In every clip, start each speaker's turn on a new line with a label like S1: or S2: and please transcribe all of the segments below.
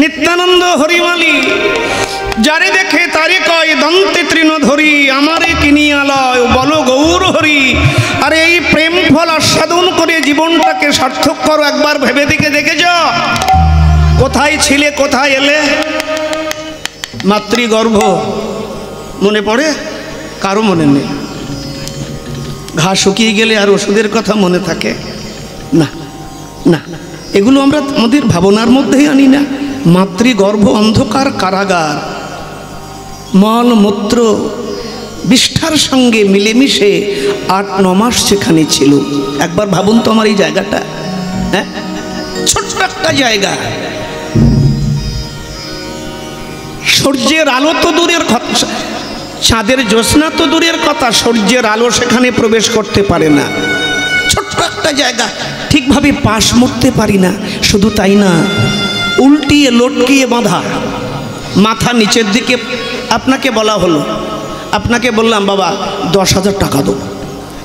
S1: নিত্যানন্দ হরিমালি যারে দেখে তারে কয় দন্তে তৃণধরি আমারে কিনিয়ালয় বল গৌর হরি। আরে এই প্রেম ফল আস্বাদন করে জীবনটাকে সার্থক করো, একবার ভেবে দিকে দেখে যাও কোথায় ছিলে কোথায় এলে। মাতৃগর্ভ মনে পড়ে? কারো মনে নেই। ঘা শুকিয়ে গেলে আর ওষুধের কথা মনে থাকে না? না, এগুলো আমরা আমাদের ভাবনার মধ্যেই আনি না। মাতৃগর্ভ অন্ধকার কারাগার, মল মূত্র বিষ্ঠার সঙ্গে মিলেমিশে 8-9 মাস সেখানে ছিল। একবার ভাবুন তো আমার এই জায়গাটা, হ্যাঁ, ছোট্ট একটা জায়গা। সূর্যের আলো তো দূরের কথা, চাঁদের জ্যোৎস্না তো দূরের কথা, সূর্যের আলো সেখানে প্রবেশ করতে পারে না। ছোট্ট একটা জায়গা, ঠিকভাবে পাশ মুড়তে পারি না। শুধু তাই না, উল্টিয়ে লটকিয়ে বাঁধা, মাথা নিচের দিকে। আপনাকে বলা হলো, আপনাকে বললাম বাবা 10,000 টাকা দেবো,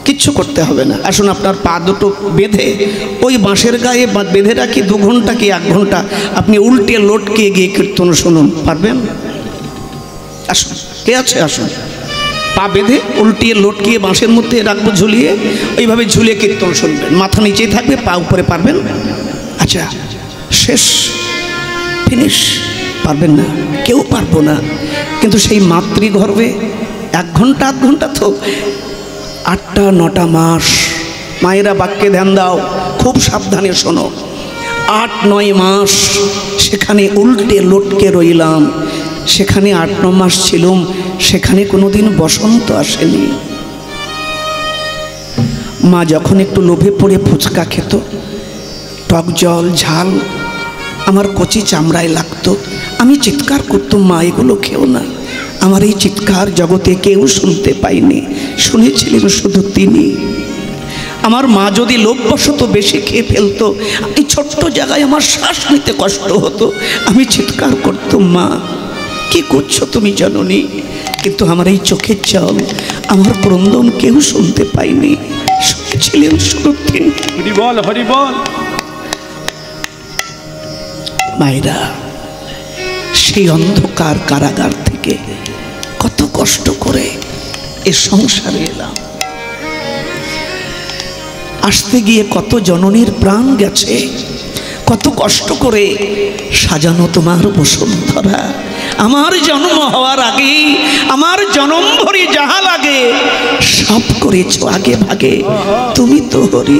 S1: কিচ্ছু করতে হবে না, আসুন আপনার পা দুটো বেঁধে ওই বাঁশের গায়ে বেঁধে রাখি 2 ঘন্টা কি 1 ঘন্টা, আপনি উল্টে লটকে গিয়ে কীর্তন শুনুন, পারবেন? আসুন, কে আছে আসুন। পা বেঁধে উল্টিয়ে লটকিয়ে বাঁশের মধ্যে রাখবো, ঝুলিয়ে ওইভাবে ঝুলিয়ে কীর্তন শুনবেন, মাথা নিচেই থাকবে, পা উপরে, পারবেন? আচ্ছা, শেষ, ফিনিশ। পারবেন না, কেউ পারবো না। কিন্তু সেই মাতৃগর্ভে 1 ঘন্টা 8 ঘন্টা তো 8টা-9টা মাস। মায়েরা বাক্যে ধ্যান দাও, খুব সাবধানে শোনো। 8-9 মাস সেখানে উল্টে লটকে রইলাম। সেখানে 8-9 মাস ছিলাম, সেখানে কোনোদিন বসন্ত আসেনি। মা যখন একটু লোভে পড়ে ফুচকা খেত, টক জল ঝাল আমার কচি চামড়ায় লাগতো, আমি চিৎকার করতাম, মা এগুলো খেও না। আমার এই চিৎকার জগতে কেউ শুনতে পায়নি, শুনেছিলেন শুধু তিনি। আমার মা যদি লোভবশত বেশি খেয়ে ফেলতো, এই ছোট্ট জায়গায় আমার শ্বাস নিতে কষ্ট হতো, আমি চিৎকার করতাম, মা কি করছো তুমি জননী? কিন্তু আমার এই চোখের জল, আমার ক্রন্দন কেউ শুনতে পায়নি, শুনেছিলেন শুধু তিনি।
S2: হরি বল, হরি বল।
S1: মায়েরা, সেই অন্ধকার কারাগার থেকে কত কষ্ট করে এ সংসারে এলাম। আসতে গিয়ে কত জননীর প্রাণ গেছে, কত কষ্ট করে সাজানো তোমার বসুন্ধরা। আমার জন্ম হওয়ার আগে, আমার জনম ভরি যাহা লাগে সব করেছ আগে ভাগে, তুমি তো হরি।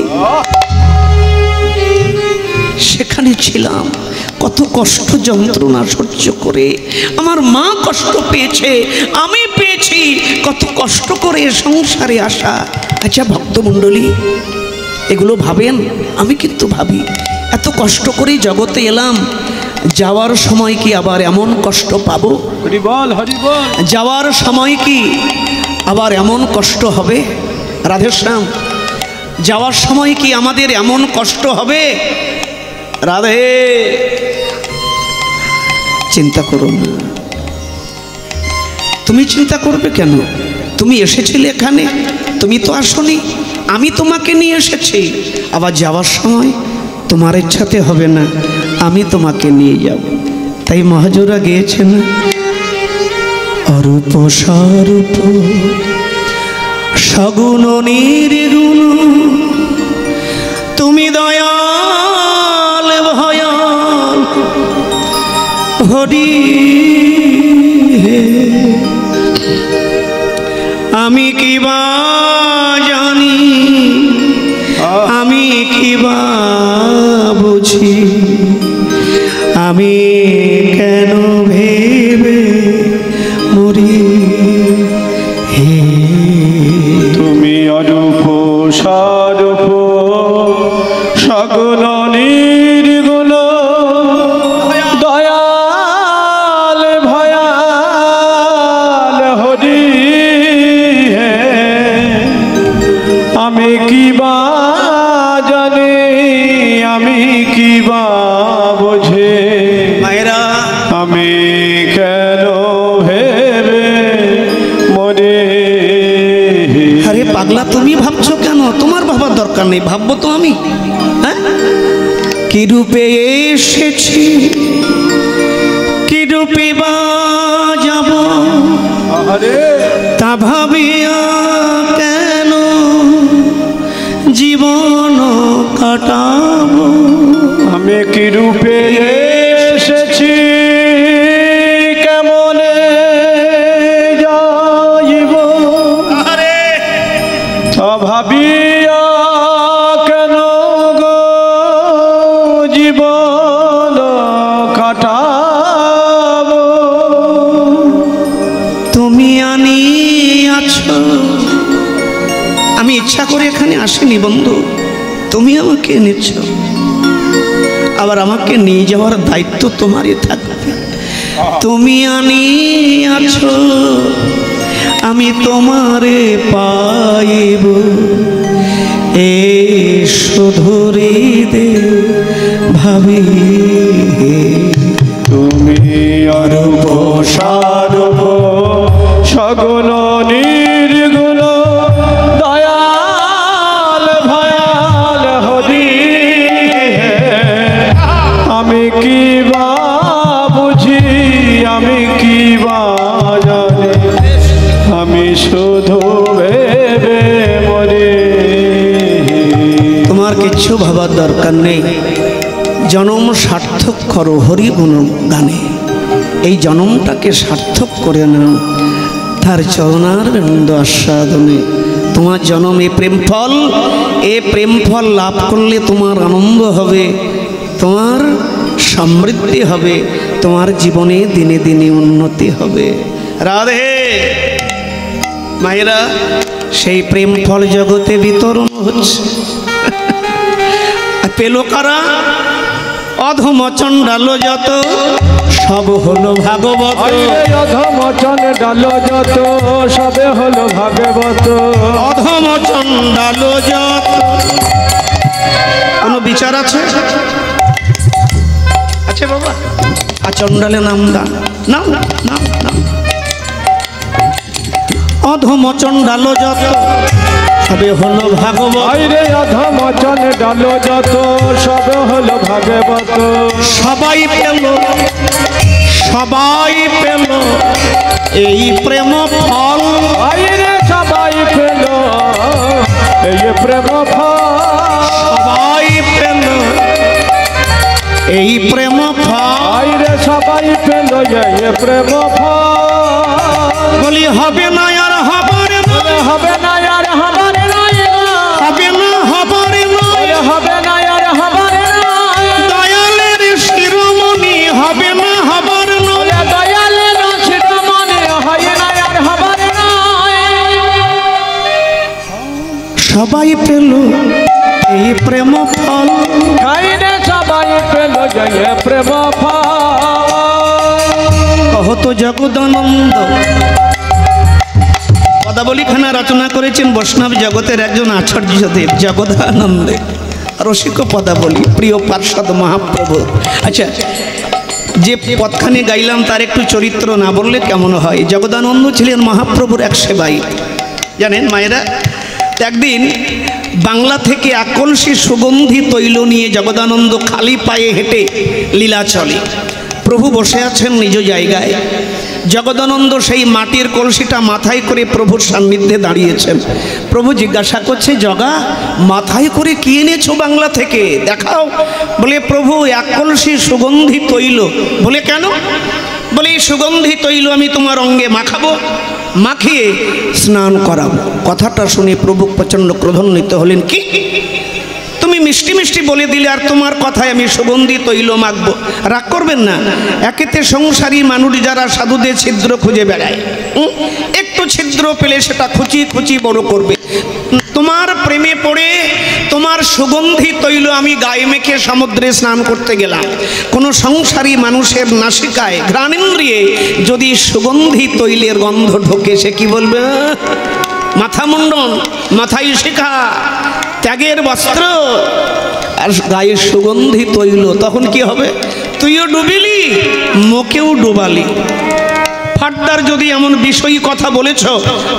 S1: সেখানে ছিলাম, কত কষ্ট যন্ত্রণা সহ্য করে। আমার মা কষ্ট পেয়েছে, আমি পেয়েছি, কত কষ্ট করে সংসারে আসা। আচ্ছা ভক্তমণ্ডলী, এগুলো ভাবেন? আমি কিন্তু ভাবি, এত কষ্ট করে জগতে এলাম, যাওয়ার সময় কি আবার এমন কষ্ট পাবো?
S2: হরি বল, হরি বল।
S1: যাওয়ার সময় কি আবার এমন কষ্ট হবে? রাধেশ্যাম, যাওয়ার সময় কি আমাদের এমন কষ্ট হবে? রাধে, চিন্তা করো না। তুমি চিন্তা করবে কেন? তুমি এসেছিলে এখানে, তুমি তো আসনি, আমি তোমাকে নিয়ে এসেছি। আবার যাওয়ার সময় তোমার ইচ্ছাতে হবে না, আমি তোমাকে নিয়ে যাব। তাই মহাজোরা গেয়েছেন, অরূপ স্বরূপ সগুণ নির্গুণ, তুমি দয়াল ভয়াল হরি হে। আমি কি বা জানি, আমি কি বা বুঝি, আমি কেন ভেবে মরি হে।
S2: তুমি অরূপ স্বরূপ সগুণ নির্গুণ, দয়াল ভয়াল হরি হে। আমি কি বা জানি, আমি কি বা বুঝে,
S1: মায়েরা
S2: আমি কেন ভেবে মরে।
S1: আরে পাগলা, তুমি ভাবছো কেন? তোমার ভাবার দরকার নেই, ভাববো তো আমি। হ্যাঁ, কি রূপে এসেছি
S2: আরে
S1: তা ভাবিয়া কেন জীবন কাটাবো।
S2: আমি কি রূপে এসেছি কেমনে যাইব, তা ভাবিয়া কেন গো জীবন কাটাবো।
S1: তুমি আনিয়াছ, আমি ইচ্ছা করে এখানে আসিনি বন্ধু, তুমি আমাকে এনেছ, আবার আমাকে নিয়ে যাওয়ার দায়িত্ব তোমারই থাকবে। তুমি আনিয়াছ, আমি তোমারে পাইব, এ শুধুরি দে ভাবি।
S2: তুমি অরূপ সারূপ সগুণ নির্গুণ দয়াল ভয়াল হরি, আমি কি বা বুঝি আমি কি বা জানি, আমি শুধু ভেবে মরি।
S1: তোমার কিচ্ছু ভাবার দরকার নেই, জনম সার্থক করো হরি গুণ গানে। এই জনমটাকে সার্থক করে নাও তার চরণারবিন্দ আস্বাদনে। তোমার জনম এ প্রেম ফল, এ প্রেম ফল লাভ করলে তোমার আনন্দ হবে, তোমার সমৃদ্ধি হবে, তোমার জীবনে দিনে দিনে উন্নতি হবে। রাধে মায়েরা, সেই প্রেম ফল জগতে বিতরণ হচ্ছে। পেল কারা? অধম চণ্ডাল যত, সব হলো ভাগবত।
S2: অধম চণ্ডাল যত, সবে হলো ভাগবত।
S1: অধম চণ্ডাল যত, কোনো বিচার আছে? আছে বাবা? আর চণ্ডালে নাম দান, নাম নাম নাম। অধম চণ্ডাল যত, সবে হলো ভাগবত।
S2: আইরে অধম চণ্ডাল যত, সবে হলো ভাগবত।
S1: সবাই পেল, সবাই পেল এই প্রেম ফল।
S2: আইরে সবাই পেল এই প্রেম ফল।
S1: সবাই পেল এই প্রেম ফল।
S2: আইরে সবাই পেল এই প্রেম ফল।
S1: বলি হবে না আর হবার নয়,
S2: হবে না আর হবার নয়,
S1: হবে না হবার নয়,
S2: হবে না আর হবার নয়।
S1: দয়ালের শিরোমণি হবে না হবার নয়।
S2: দয়ালের শিরোমণি হয় না আর হবার নয়।
S1: সবাই পেল এই প্রেম ফল।
S2: খাইনে সবাই পেল জয় প্রেম ফল।
S1: কহত জগদানন্দ পদাবলীখানা রচনা করেছেন বৈষ্ণব জগতের একজন আচার্যদেব জগদানন্দে, রসিক পদাবলী, প্রিয় পার্ষদ মহাপ্রভু। আচ্ছা, যে পদখানে গাইলাম তার একটু চরিত্র না বললে কেমন হয়? জগদানন্দ ছিলেন মহাপ্রভুর এক সেবাই, জানেন মায়েরা। একদিন বাংলা থেকে এক কলসি সুগন্ধি তৈল নিয়ে জগদানন্দ খালি পায়ে হেঁটে লীলা চলে। প্রভু বসে আছেন নিজ জায়গায়, জগদানন্দ সেই মাটির কলসিটা মাথায় করে প্রভুর সান্নিধ্যে দাঁড়িয়েছেন। প্রভু জিজ্ঞাসা করছে, জগা মাথায় করে কি এনেছো বাংলা থেকে, দেখাও। বলে, প্রভু এক কলসি সুগন্ধি তৈল। বলে, কেন? বলে, এই সুগন্ধি তৈল আমি তোমার অঙ্গে মাখাবো, মাখিয়ে স্নান করাবো। কথাটা শুনে প্রভু প্রচণ্ড ক্রোধান্বিত হলেন। কি তুমি মিষ্টি মিষ্টি বলে দিলে, আর তোমার কথায় আমি সুগন্ধি তৈল মাখবো? রাগ করবেন না, একেতে সংসারী মানুষ যারা সাধুদের ছিদ্র খুঁজে বেড়ায়, একটু ছিদ্র পেলে সেটা খুঁচি খুঁচি বড় করবে। তোমার প্রেমে পড়ে তোমার সুগন্ধি তৈল আমি গায়ে মেখে সমুদ্রে স্নান করতে গেলাম। কোনো সংসারী মানুষের নাসিকায় ঘ্রাণেন্দ্রিয়ে যদি সুগন্ধি তৈলের গন্ধ ঢোকে, সে কি বলবে? মাথা মুন্ডন, মাথায় শিখা, ত্যাগের বস্ত্র, আর গায়ে সুগন্ধি তৈল। তখন কি হবে? তুইও ডুবিলি, মোকেও ডুবালি। ফাটদার যদি এমন বিষয়ী কথা বলেছ,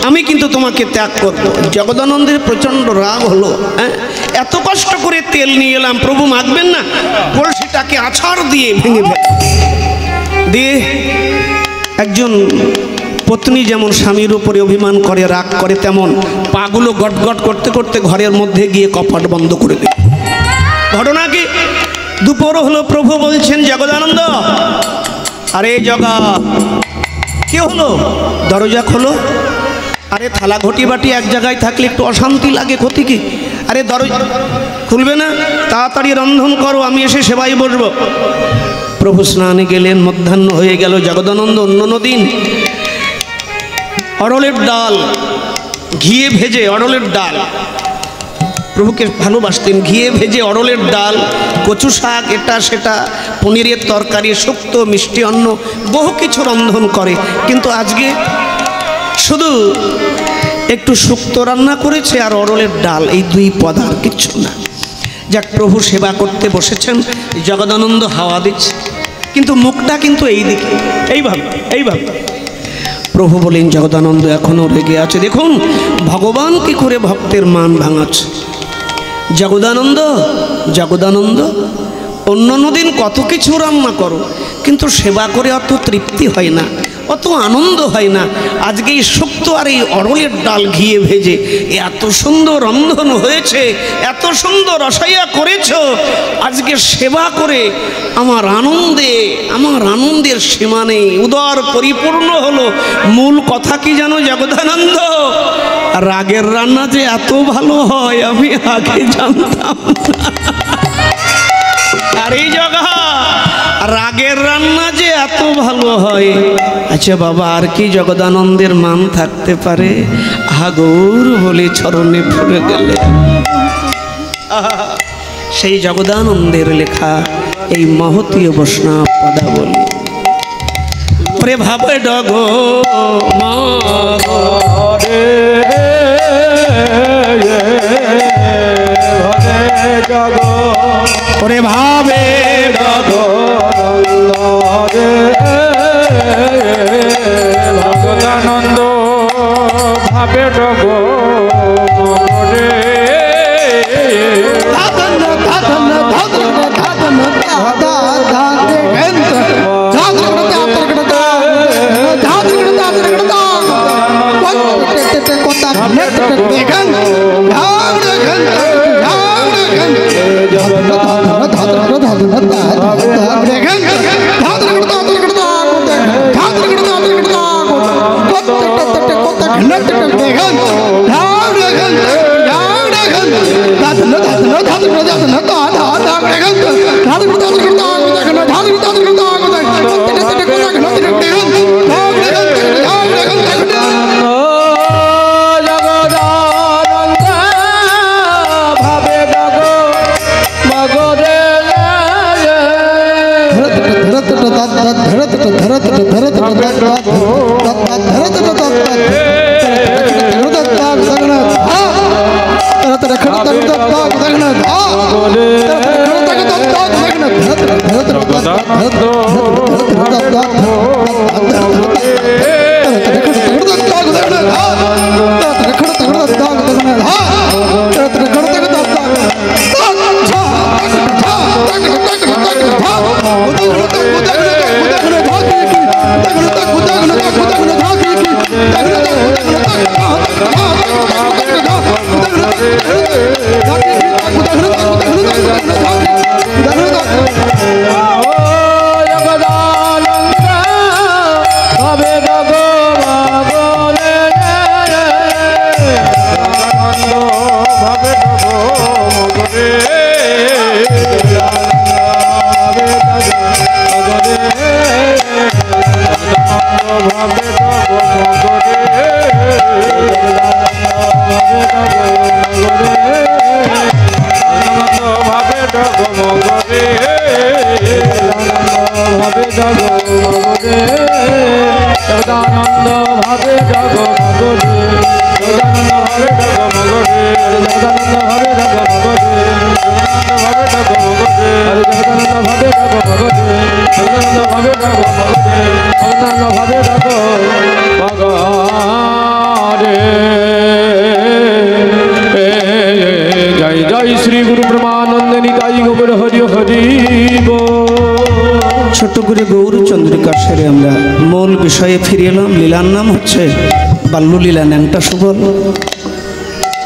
S1: আমি কিন্তু তোমাকে ত্যাগ করব। জগদানন্দের প্রচণ্ড রাগ হলো। হ্যাঁ, এত কষ্ট করে তেল নিয়ে এলাম, প্রভু মাখবেন না? কলসিটাকে আছাড় দিয়ে ভেঙে দিয়ে একজন পত্নী যেমন স্বামীর উপরে অভিমান করে, রাগ করে, তেমন পাগুলো গটগট করতে করতে ঘরের মধ্যে গিয়ে কপাট বন্ধ করে দেয়। ঘটনা কি, দুপুর হলো, প্রভু বলছেন জগদানন্দ, আরে জগা, কি হলো? দরজা খোলো। আরে থালা ঘটি বাটি এক জায়গায় থাকলে একটু অশান্তি লাগে, ক্ষতি কি? আরে দরজা খুলবে না? তাড়াতাড়ি রন্ধন করো, আমি এসে সেবাই বসবো। প্রভু স্নানে গেলেন, মধ্যাহ্ন হয়ে গেল। জগদানন্দ অন্য দিন অড়লের ডাল ঘিয়ে ভেজে, অড়লের ডাল, প্রভুকে ভালোবাসতেন, ঘিয়ে ভেজে অড়লের ডাল, কচু শাক, এটা সেটা, পনিরের তরকারি, শুক্তো, মিষ্টি অন্ন, বহু কিছু রন্ধন করে। কিন্তু আজকে শুধু একটু শুক্তো রান্না করেছে আর অড়লের ডাল, এই দুই পদ, আর কিচ্ছু না। যাক, প্রভু সেবা করতে বসেছেন, জগদানন্দ হাওয়া দিচ্ছে, কিন্তু মুখটা কিন্তু এই দিকে, এইভাবে এইভাবে। প্রভু বলেন, জগদানন্দ এখনো রেগে আছে, দেখুন ভগবান কি করে ভক্তের মান ভাঙাচ্ছে। জগদানন্দ, জগদানন্দ, অন্য দিন কত কিছু রান্না করো, কিন্তু সেবা করে অত তৃপ্তি হয় না, অত আনন্দ হয় না। আজকে এই শুক্তো আর এই অড়লের ডাল ঘিয়ে ভেজে এত সুন্দর রন্ধন হয়েছে, এত সুন্দর রসাইয়া করেছ, আজকে সেবা করে আমার আনন্দের সীমা নেই, উদর পরিপূর্ণ হলো। মূল কথা কি জানো জগদানন্দ? রাগের রান্না যে এত ভালো হয় আমি আগে জানতাম না। আর এই জগা, রাগের রান্না যে এত ভালো হয়। আচ্ছা বাবা, আর কি জগদানন্দের মান থাকতে পারে? আগৌর বলে চরণে পড়ে গেলে, সেই জগদানন্দের লেখা এই মহতীয় বৈষ্ণব পদাবলী। ওরে ভাবে ডগ ওরে ভাবে
S2: ভগদানন্দ ভাবে ডগ
S1: ছোট্ট করে গৌরচন্দ্র ভূমিকা সেরে আমরা মূল বিষয়ে ফিরে এলাম। লীলার নাম হচ্ছে বাল্যলীলা ন্যাংটা সুবল।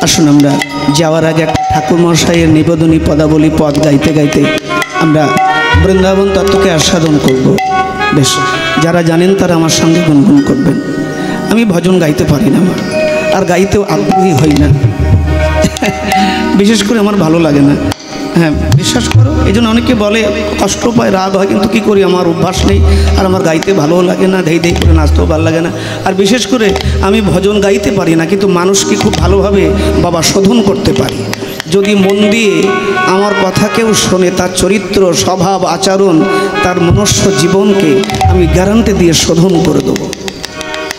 S1: আসুন আমরা যাওয়ার আগে একটা ঠাকুরমশাইয়ের নিবেদনী পদাবলী পদ গাইতে গাইতে আমরা বৃন্দাবন তত্ত্বকে আস্বাদন করব। বেশ, যারা জানেন তারা আমার সঙ্গে গুনগুন করবেন। আমি ভজন গাইতে পারি না, আমার আর গাইতেও আগ্রহী হই না, বিশেষ করে আমার ভালো লাগে না। হ্যাঁ, বিশ্বাস করো, এই জন্য অনেকে বলে কষ্ট পায়, রাগ হয়, কিন্তু কী করি, আমার অভ্যাস নেই। আর আমার গাইতে ভালোও লাগে না, ধেই ধেই করে নাচতেও ভালো লাগে না। আর বিশেষ করে আমি ভজন গাইতে পারি না, কিন্তু মানুষকে খুব ভালোভাবে বাবা শোধন করতে পারি। যদি মন দিয়ে আমার কথা কেউ শোনে, তার চরিত্র, স্বভাব, আচরণ, তার মনুষ্য জীবনকে আমি গ্যারান্টি দিয়ে শোধন করে দেবো।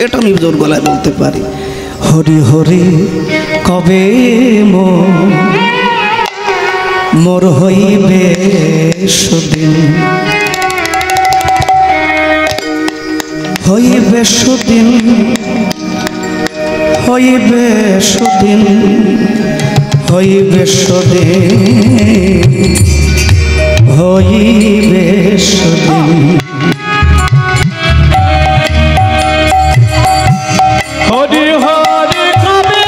S1: এটা আমি জোর গলায় বলতে পারি। হরি হরি কবে মোর হইবে সুদিন, হইবে সুদিন, হইবে সুদিন, হইবে সুদিন, হইবে সুদিন।
S2: হরি হরি কবে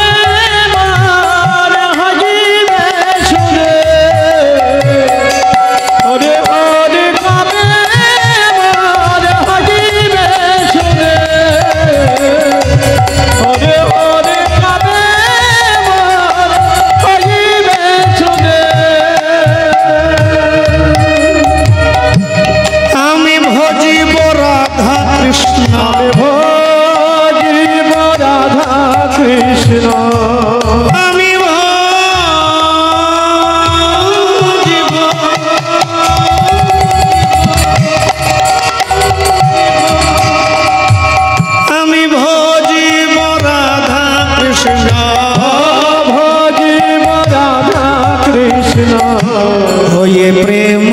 S2: মোর হইবে সুদিন, হরি হরি কবে মোর হইবে সুদিন, হরি হরি কবে মোর হইবে সুদিন।
S1: আমি ভজিব রাধা কৃষ্ণ,
S2: কৃষ্ণ
S1: আমি ভজিব, আমি ভজিব রাধা কৃষ্ণ,
S2: ভজিব রাধা কৃষ্ণ
S1: হয়ে প্রেম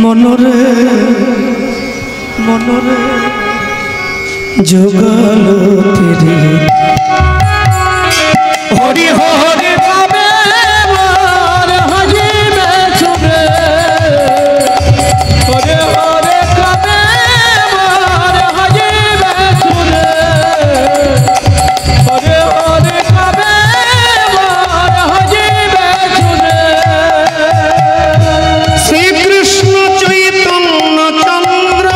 S1: মনরে মনরে যুগল ফিরে। হরি হরি
S2: কবে মোর হইবে সুদিন, হরি হরি কবে মোর হইবে সুদিন, হরি হরি কবে মোর হইবে সুদিন।
S1: শ্রীকৃষ্ণ চৈতন্য চন্দ্র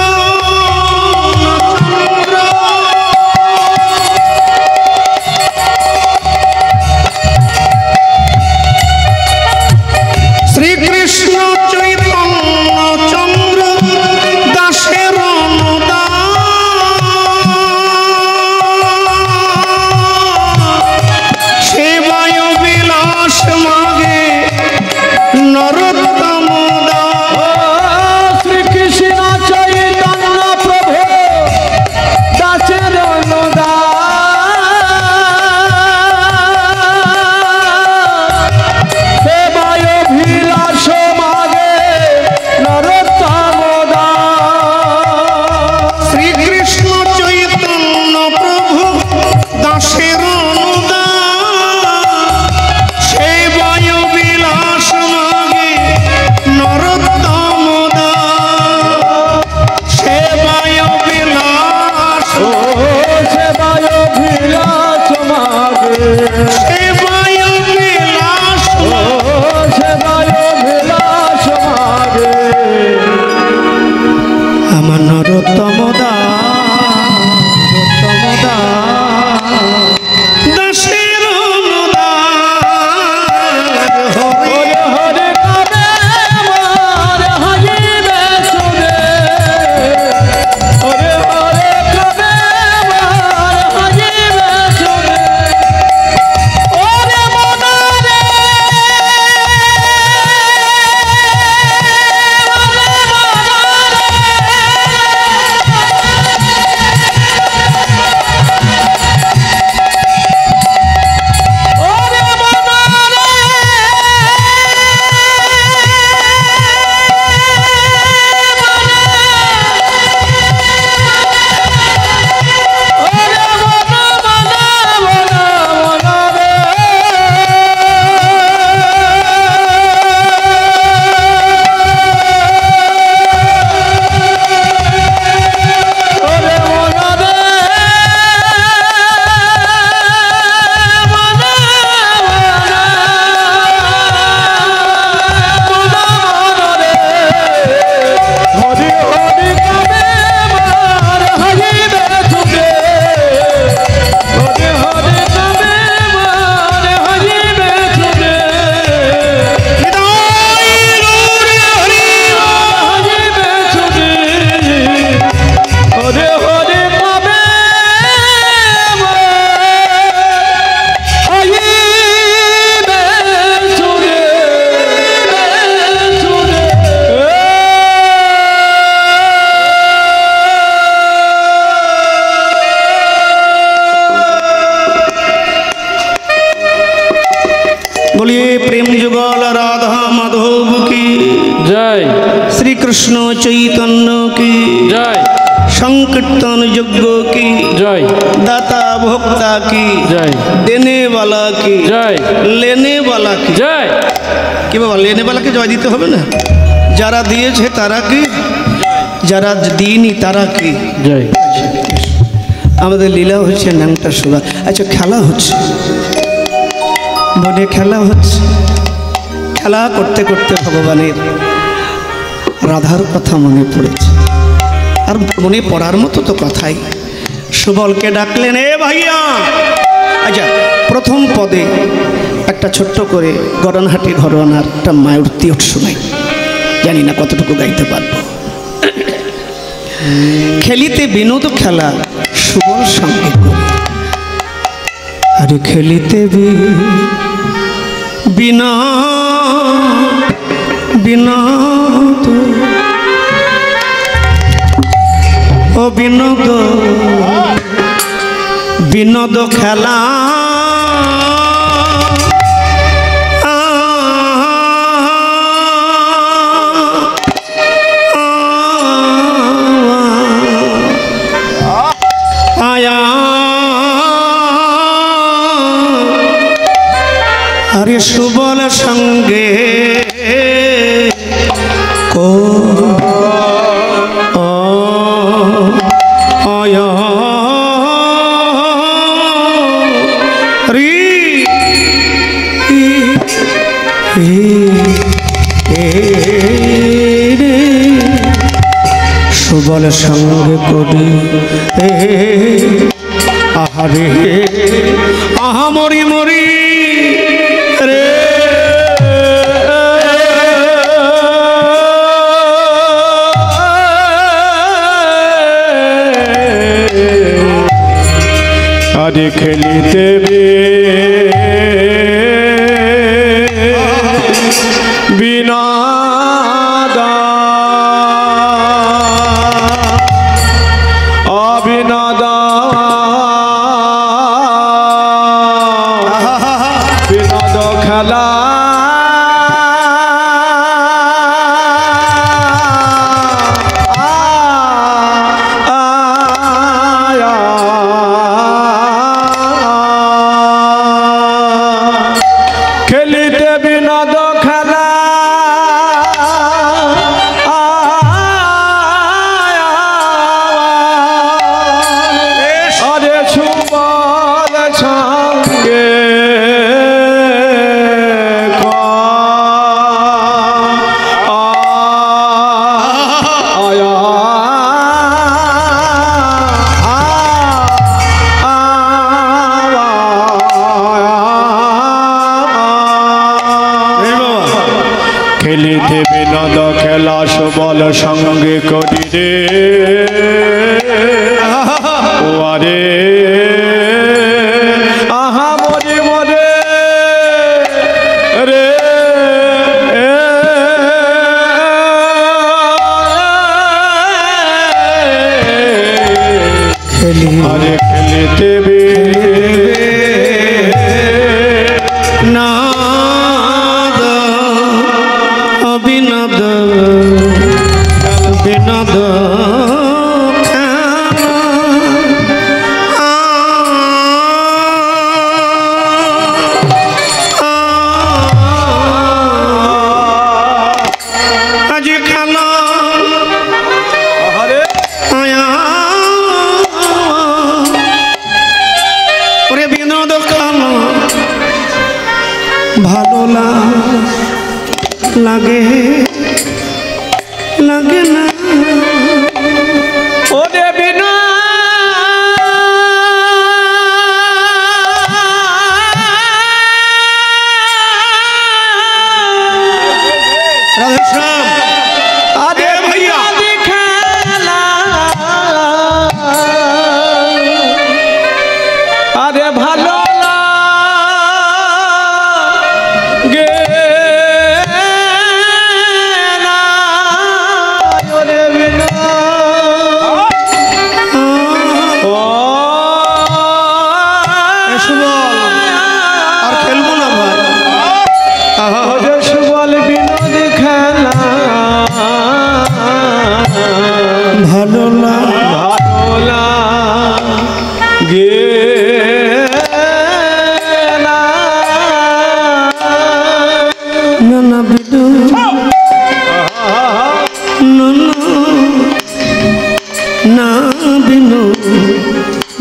S1: কৃষ্ণ চৈতন্য কি
S2: জয়
S1: সংকীর্তন যজ্ঞ কি
S2: জয়
S1: দাতা ভোক্তা কি
S2: জয়
S1: দেনে वाला কি
S2: জয়
S1: লেনে वाला কি
S2: জয়
S1: কি বাবা লেনে वालाকে জয় দিতে হবে না? যারা দিয়েছে তারা কি, যারা দিইনি তারা কি?
S2: জয়
S1: আমাদের লীলা হচ্ছে ন্যাংটা শোভা। আচ্ছা খেলা হচ্ছে, মনে খেলা হচ্ছে, খেলা করতে করতে ভগবানের রাধার কথা মনে পড়েছে। আর মনে পড়ার মতো তো কথাই। সুবলকে ডাকলেন, এ ভাইয়া। আচ্ছা প্রথম পদে একটা ছোট্ট করে গরনহাটি ঘরোয়ানার একটা মায়ের তিয়ট শোনাই, জানি না কতটুকু গাইতে পারবো। খেলিতে বিনোদ খেলা সুবল সঙ্গে করি, আরে খেলিতে বিনোদ ও বিনোদ খেলা আরে সুবল সঙ্গে কো সুবল সঙ্গে করি আহারে আহা মরি মরি রে
S2: আরে খেলিতে বিনাদা অবিনাদা বিনোদ খেলা খেলিতে বিনোদ খেলা আরে সুবল সঙ্গে খেলিতে বিনোদ খেলা সুবল সঙ্গে করি রে ও আরে আহা মরে মরে রে আরে খেলিতে
S1: নাদ অবিনোদ বিনোদ আজি খানা ওরে বিনোদ খানা ভালো লাগে লাগে না
S2: ও দেবী না
S1: রাধেশ্যাম
S2: আরে
S1: ভাইয়া
S2: খেলা আরে ভালো গে
S1: আর খেলবো না ভাই।
S2: সুবল বিনোদ খেলা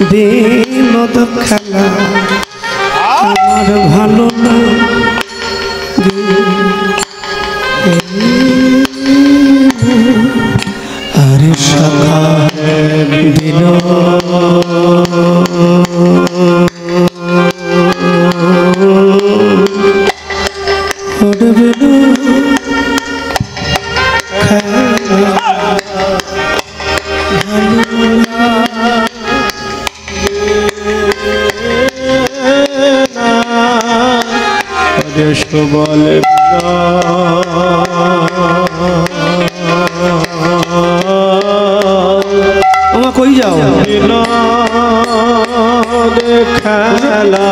S1: বিনোদ খেলা আমার ভালো লাগে আরে সখা
S2: বলে
S1: তোমা কই যাও
S2: খেলা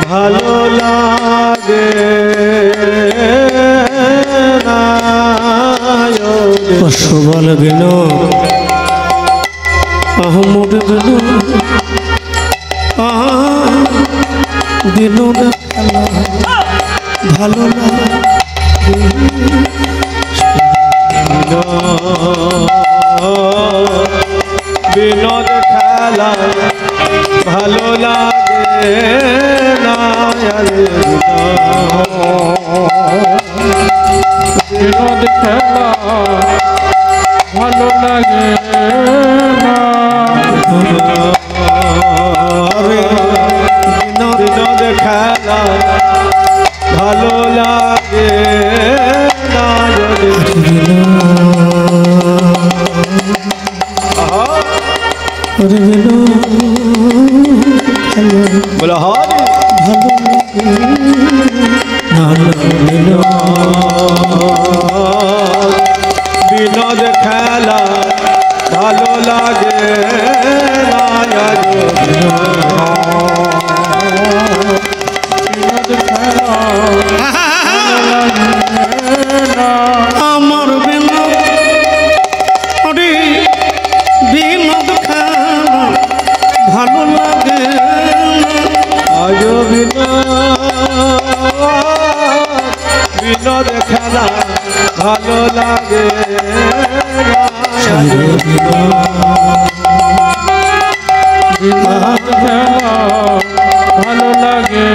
S2: ভালো লাগে
S1: সুবল বিনোদ আহমদ বিনোদ খেলা ভালো লাগে
S2: বিনোদ খেলা ভালো লাগে না বিনোদ খেলা ভালো লাগে না বিনোদ খেলা ভালো লাগে না বলো বিনোদ খেলা ভালো লাগে
S1: আমার বিনোদ আরে বিনোদ খেলা ভালো লাগে
S2: আজ বিনোদ খেলা ভালো লাগে ভালো লাগে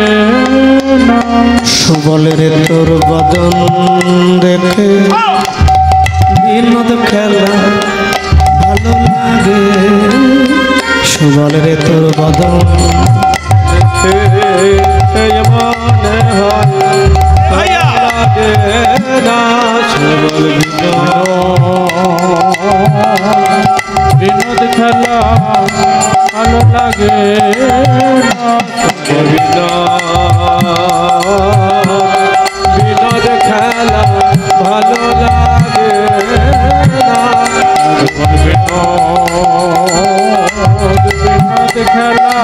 S1: সুবলের তোর বদন দেখে বিনোদ খেলা ভালো লাগে সুবলের তোর বদন
S2: মনে হয় লাগে না সুবল বিনোদ খেলা ভালো লাগে বিনোদ খেলা ভালো লাগে বিনোদ খেলা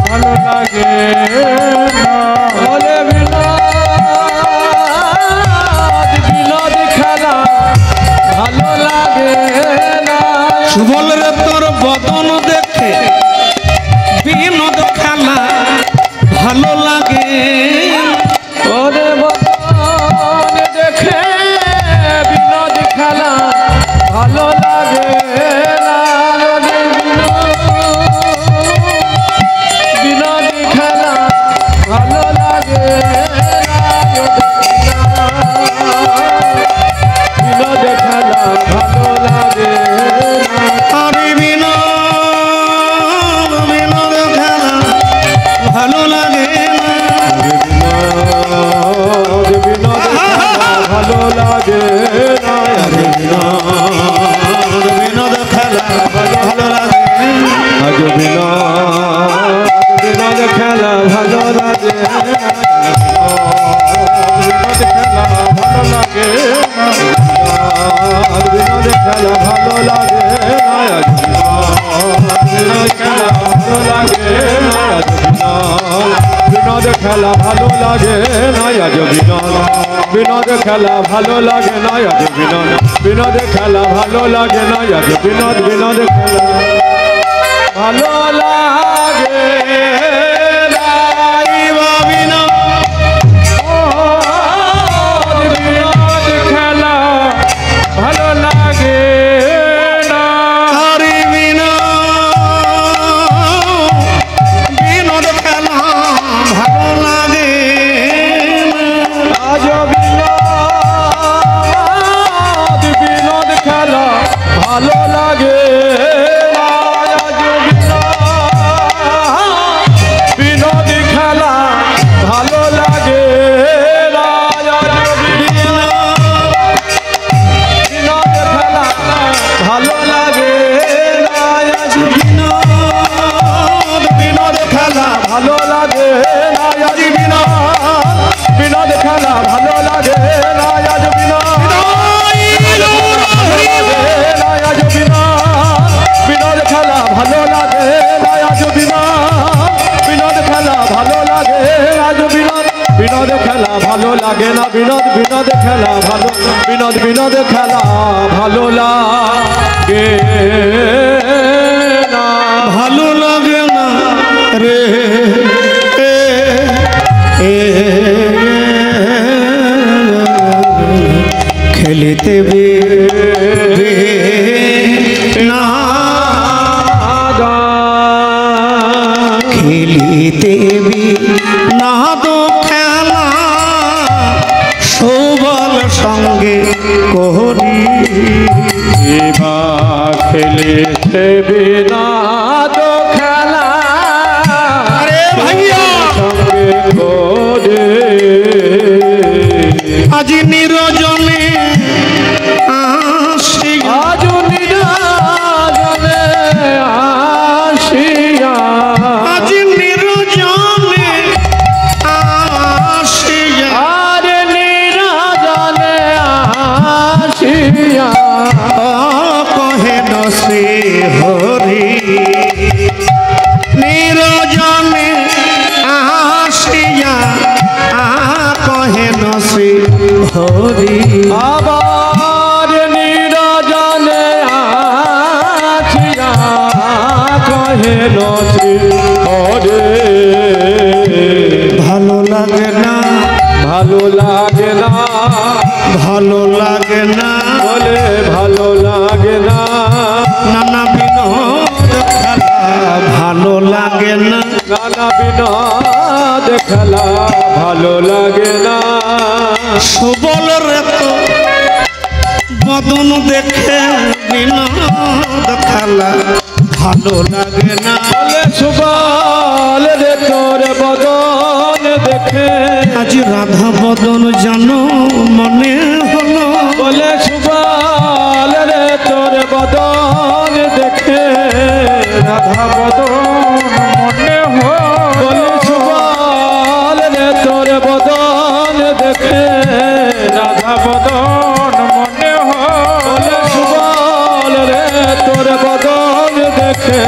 S2: ভালো লাগে বিনোদ খেলা ভালো লাগে
S1: সুবলের তোর বদন দেখে বিনোদ খেলা ভালো লাগে
S2: ওরে বদন দেখে বিনোদ খেলা ভালো লাগে বিনোদ খেলা ভালো লাগে বিনোদ খেলা ভালো লাগে
S1: আরে বিনোদ বিনোদ খেলা ভালো লাগে
S2: বিনোদ খেলা ভালো লাগে
S1: বিনোদ খেলা ভালো লাগে
S2: আজ বিনোদ খেলা ভালো লাগে বিনোদ খেলা ভালো লাগে বিনোদ খেলা ভালো লাগে বিনোদ খেলা ভালো লাগে বিনোদ খেলা ভালো লাগে না আজ বিনোদ খেলা ভালো লাগে না আজ বিনোদ খেলা ভালো লাগে না আজ বিনোদ খেলা ভালো লাগে বিনোদ খেলা ভালো লাগে না বিনোদ বিনোদ খেলা ভালো বিনোদ বিনোদ খেলা ভালো লাগে না
S1: ভালো লাগে না রে খেলিতে না খেলিতে না তো খেলা সবল সঙ্গে করি
S2: এবার খেলেছে বিনোদ খেলা
S1: আরে ভাইয়া
S2: সঙ্গে করে
S1: আজ নিরজনে আসি
S2: আজ নিরজনে আসিয়া
S1: আজ নিরজনে আসিয়া
S2: আর নিরজনে আসিয়া
S1: কহে নসে হরি নিরজনে আসিয়া কহে নসে হরি
S2: আবার নিরজনে আসিয়া কহে নসি হরে
S1: ভালো লাগে না
S2: ভালো লাগে না
S1: ভালো লাগে না
S2: বলে ভালো লাগে না
S1: নানা বিনোদ খেলা ভালো লাগে না
S2: নানা বিনোদ খেলা ভালো লাগে না
S1: সবল রে তো বদন দেখে বিনোদ খেলা ভালো লাগে না
S2: বলে সুবল রে তোর বদন দেখে
S1: আজ রাধা বদন জানো মনে হলো
S2: বলে সুবল রে তোর বদন দেখে রাধা বদন মনে হয় বলে সুবল রে তোর বদন দেখে রাধা বদন মনে হয় বলে সুবল রে তোর বদন দেখে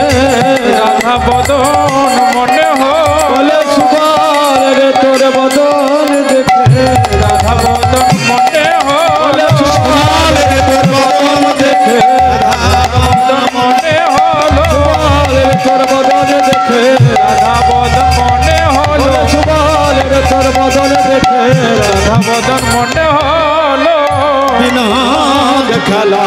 S2: রাধা বদন মনে হয় বলে সুবল রে তোর বদন দেখে রাধা বদন মনে হয় বলে সুবল রে তোর বদন দেখে রাধা বদন মনে হলো সুবল রে তোর বদন দেখে রাধা বদন মনে হলো সুবল রে তোর বদন দেখে রাধা বদন মনে হলো
S1: বিনোদ
S2: খেলা